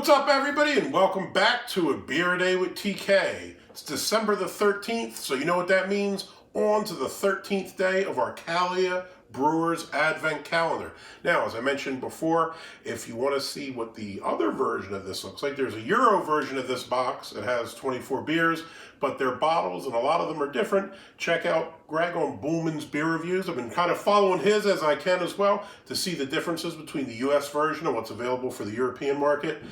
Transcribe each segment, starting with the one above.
What's up, everybody, and welcome back to A Beer Day with TK. It's December the 13th, so you know what that means? On to the 13th day of our Kalea Brewers Advent Calendar. Now, as I mentioned before, if you want to see what the other version of this looks like, there's a Euro version of this box. It has 24 beers, but they're bottles, and a lot of them are different. Check out Greg on Bullman's Beer Reviews. I've been kind of following his as I can as well to see the differences between the U.S. version and what's available for the European market.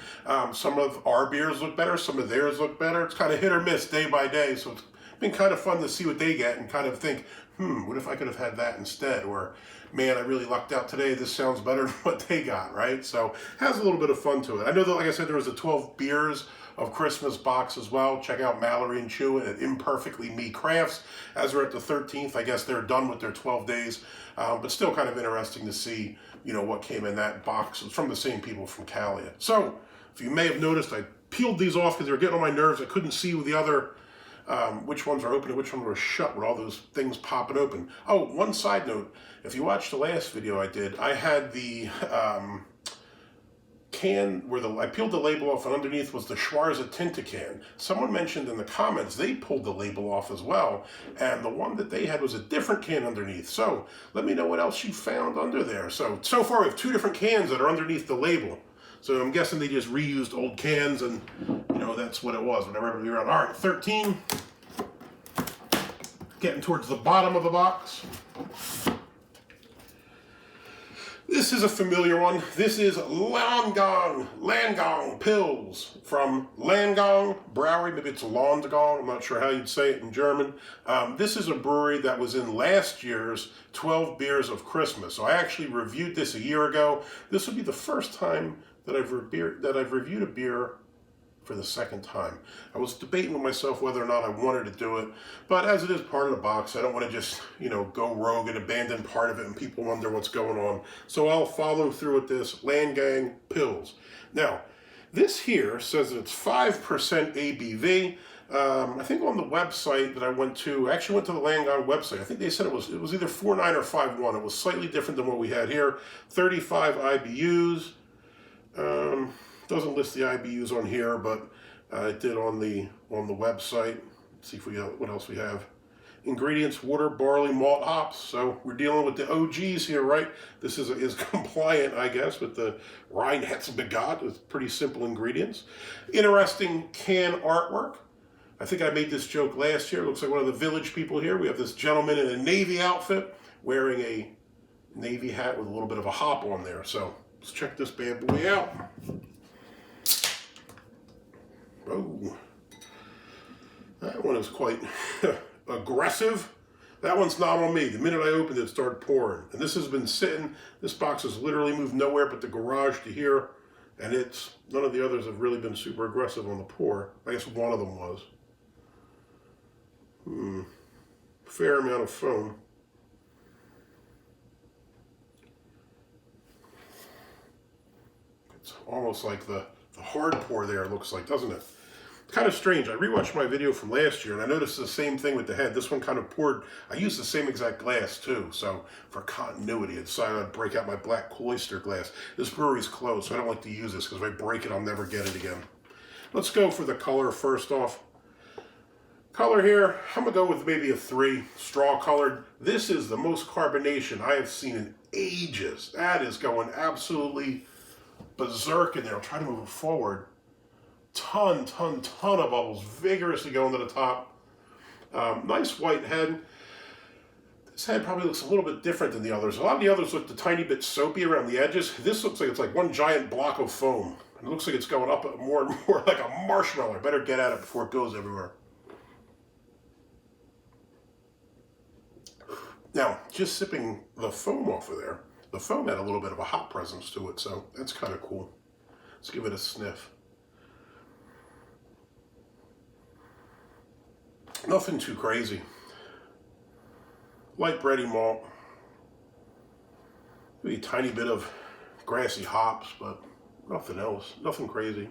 Some of our beers look better, some of theirs look better. It's kind of hit or miss day by day, so it's been kind of fun to see what they get and kind of think, what if I could have had that instead? Or, man, I really lucked out today. This sounds better than what they got, right? So it has a little bit of fun to it. I know that, like I said, there was a 12 beers of Christmas box as well. Check out Mallory and Chew at Imperfectly Me Crafts. As we're at the 13th, I guess they're done with their 12 days, but still kind of interesting to see, what came in that box. It's from the same people from Kalea. So, if you may have noticed, I peeled these off because they were getting on my nerves. I couldn't see with the other which ones are open and which ones are shut with all those things popping open. Oh, one side note, if you watched the last video I did, I had the can where I peeled the label off and underneath was the Schwarze Tinte can. Someone mentioned in the comments they pulled the label off as well, and the one that they had was a different can underneath. So let me know what else you found under there. So far we have two different cans that are underneath the label. So I'm guessing they just reused old cans and, that's what it was. Whenever we were on. All right, 13. Getting towards the bottom of the box. This is a familiar one. This is Landgang Pils from Landgang Brauerei. Maybe it's Landgang. I'm not sure how you'd say it in German. This is a brewery that was in last year's 12 Beers of Christmas. So I actually reviewed this a year ago. This would be the first time that I've reviewed a beer for the second time. I was debating with myself whether or not I wanted to do it, but as it is part of the box, I don't want to just, go rogue and abandon part of it and people wonder what's going on. So I'll follow through with this Landgang Pils. Now, this here says that it's 5% ABV. I think on the website that I went to, I actually went to the Landgang website. I think they said it was either 4.9 or 5.1. It was slightly different than what we had here. 35 IBUs. Doesn't list the IBUs on here, but it did on the website. Let's see if we got what else we have. Ingredients: water, barley, malt, hops. So we're dealing with the OGs here, right? This is compliant, I guess, with the Reinheitsgebot with pretty simple ingredients. Interesting can artwork. I think I made this joke last year. It looks like one of the village people here. We have this gentleman in a Navy outfit wearing a Navy hat with a little bit of a hop on there. So let's check this bad boy out. Oh, that one is quite aggressive. That one's not on me. The minute I opened it, it started pouring. And this has been sitting, this box has literally moved nowhere but the garage to here. And none of the others have really been super aggressive on the pour. I guess one of them was. Fair amount of foam. It's almost like the hard pour there, looks like, doesn't it? Kind of strange. I rewatched my video from last year and I noticed the same thing with the head. This one kind of poured. I used the same exact glass too, so for continuity, I decided I'd break out my black cloister glass. This brewery's closed, so I don't like to use this because if I break it, I'll never get it again. Let's go for the color first off. Color here, I'm gonna go with maybe a 3, straw colored. This is the most carbonation I have seen in ages. That is going absolutely berserk in there. I'll try to move it forward. Ton of bubbles, vigorously going to the top. Nice white head. This head probably looks a little bit different than the others. A lot of the others looked a tiny bit soapy around the edges. This looks like it's like one giant block of foam. It looks like it's going up more and more like a marshmallow. I better get at it before it goes everywhere. Now, just sipping the foam off of there, the foam had a little bit of a hop presence to it, so that's kind of cool. Let's give it a sniff. Nothing too crazy. Light bready malt. Maybe a tiny bit of grassy hops, but nothing else. Nothing crazy.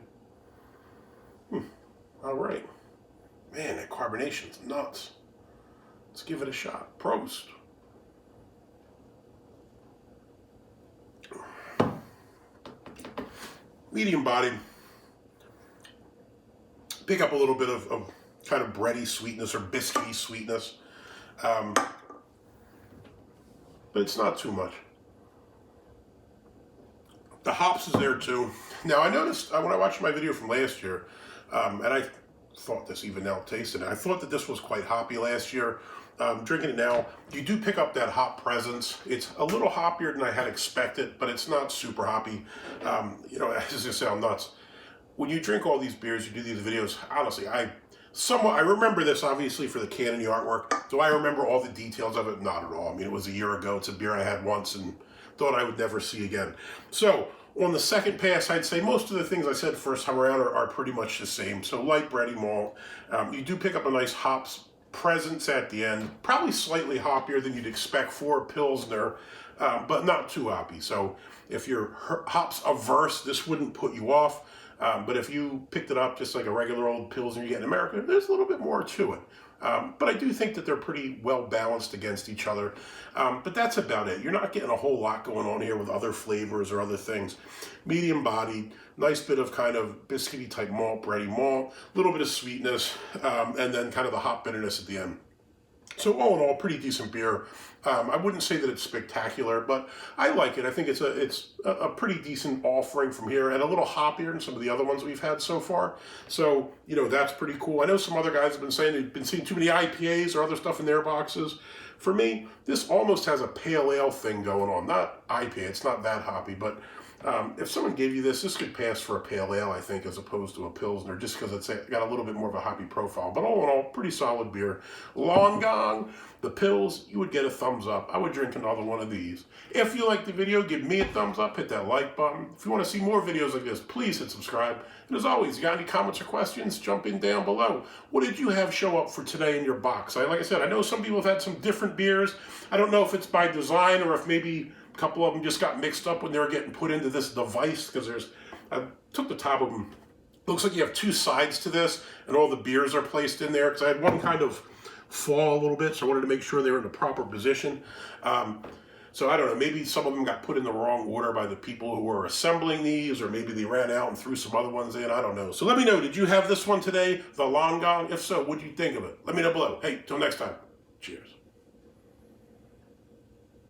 All right. Man, that carbonation's nuts. Let's give it a shot. Prost. Medium bodied. Pick up a little bit of kind of bready sweetness or biscuity sweetness. But it's not too much. The hops is there too. Now I noticed when I watched my video from last year, and I thought this even now tasting it, I thought that this was quite hoppy last year. Drinking it now, you do pick up that hop presence. It's a little hoppier than I had expected, but it's not super hoppy. You know, as I sound nuts. When you drink all these beers, you do these videos, honestly, I remember this obviously for the can and the artwork. Do I remember all the details of it? Not at all. I mean, it was a year ago. It's a beer I had once and thought I would never see again. So on the second pass, I'd say most of the things I said first time around are pretty much the same. So light bready malt. You do pick up a nice hops presence at the end, probably slightly hoppier than you'd expect for a Pilsner, but not too hoppy. So if you're hops averse, this wouldn't put you off. But if you picked it up just like a regular old Pilsner you get in America, there's a little bit more to it. But I do think that they're pretty well balanced against each other. But that's about it. You're not getting a whole lot going on here with other flavors or other things. Medium bodied, nice bit of kind of biscuity type malt, bready malt, a little bit of sweetness, and then kind of the hop bitterness at the end. So all in all, pretty decent beer. I wouldn't say that it's spectacular, but I like it. I think it's a pretty decent offering from here, and a little hoppier than some of the other ones we've had so far. So, you know, that's pretty cool. I know some other guys have been saying they've been seeing too many IPAs or other stuff in their boxes. For me, this almost has a pale ale thing going on. Not IPA, it's not that hoppy, but if someone gave you this could pass for a pale ale, I think, as opposed to a Pilsner, just because it's got a little bit more of a hoppy profile. But all in all, pretty solid beer. Landgang, the Pils, you would get a thumbs up. I would drink another one of these. If you liked the video, give me a thumbs up, hit that like button. If you want to see more videos like this, please hit subscribe. And as always, you got any comments or questions, jump in down below. What did you have show up for today in your box? Like I said, I know some people have had some different beers. I don't know if it's by design or if maybe a couple of them just got mixed up when they were getting put into this device, because I took the top of them. Looks like you have two sides to this, and all the beers are placed in there, because I had one kind of fall a little bit, so I wanted to make sure they were in the proper position. So I don't know, maybe some of them got put in the wrong order by the people who were assembling these, or maybe they ran out and threw some other ones in, I don't know. So let me know, did you have this one today, the Landgang? If so, what did you think of it? Let me know below. Hey, till next time, cheers.